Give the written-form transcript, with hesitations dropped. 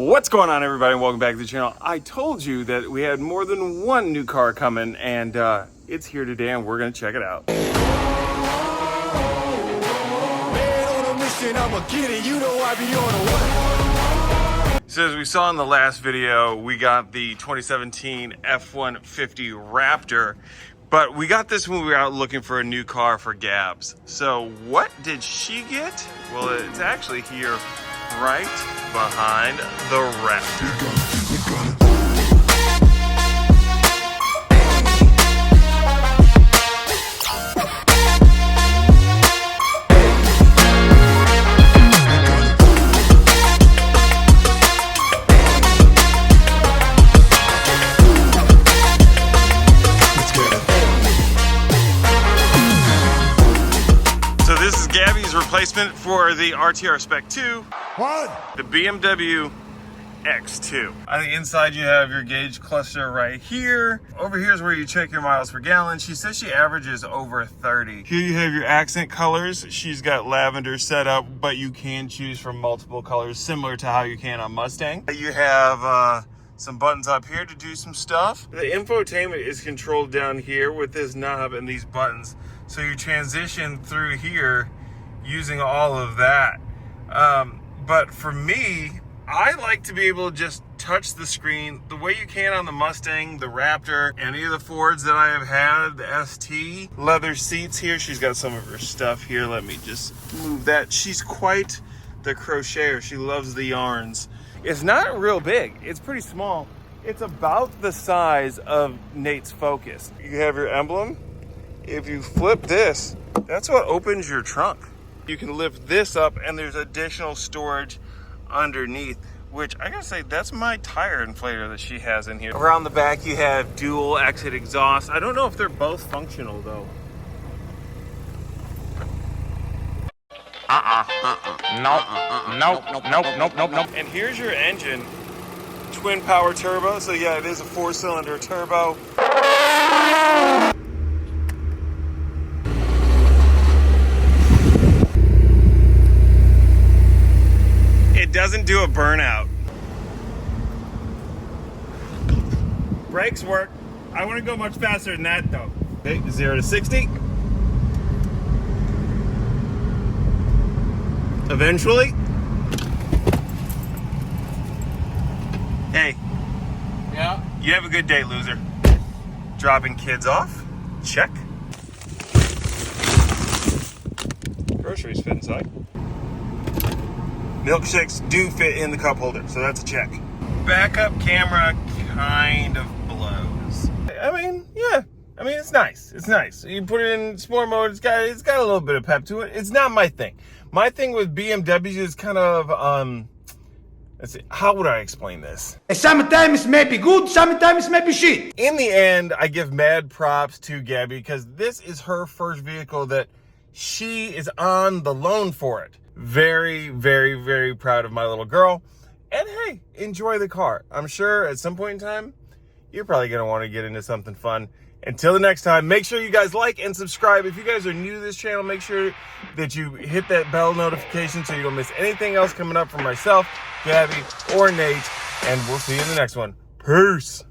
What's going on, everybody, and welcome back to the channel. I told you that we had more than one new car coming, and it's here today, and we're gonna check it out. Man, on a mission, I'ma get it. You know I be on the way. So as we saw in the last video, we got the 2017 F-150 Raptor, but we got this when we were out looking for a new car for Gabs. So what did she get? Well, it's actually here right behind the Raptor. This is Gabby's replacement for the RTR Spec 2. What? The BMW X2. On the inside you have your gauge cluster right here. Over here is where you check your miles per gallon. She says she averages over 30. Here you have your accent colors. She's got lavender set up, but you can choose from multiple colors, similar to how you can on Mustang. You have some buttons up here to do some stuff. The infotainment is controlled down here with this knob and these buttons. So you transition through here using all of that. But for me, I like to be able to just touch the screen the way you can on the Mustang, the Raptor, any of the Fords that I have had, the ST. Leather seats here. She's got some of her stuff here. Let me just move that. She's quite the crocheter. She loves the yarns. It's not real big. It's pretty small. It's about the size of Nate's Focus. You have your emblem. If you flip this, that's what opens your trunk. You can lift this up and there's additional storage underneath, which I gotta say, that's my tire inflator that she has in here. Around the back you have dual exit exhaust. I don't know if they're both functional though. Nope. And here's your engine. Twin power turbo, so yeah, it is a 4-cylinder turbo. It doesn't do a burnout. Brakes work. I want to go much faster than that though. Okay, 0 to 60. Eventually. Hey. Yeah? You have a good day, loser. Dropping kids off. Check. Groceries fit inside. Milkshakes do fit in the cup holder, so that's a check. Backup camera kind of blows. I mean, yeah. I mean, it's nice. It's nice. You put it in sport mode, it's got a little bit of pep to it. It's not my thing. My thing with BMWs is kind of, let's see, how would I explain this? Sometimes may be good, sometimes may be shit. In the end, I give mad props to Gabby because this is her first vehicle that she is on the loan for it. Very, very, very proud of my little girl. And hey, enjoy the car. I'm sure at some point in time, you're probably going to want to get into something fun. Until the next time, make sure you guys like and subscribe. If you guys are new to this channel, make sure that you hit that bell notification so you don't miss anything else coming up from myself, Gabby, or Nate. And we'll see you in the next one. Peace.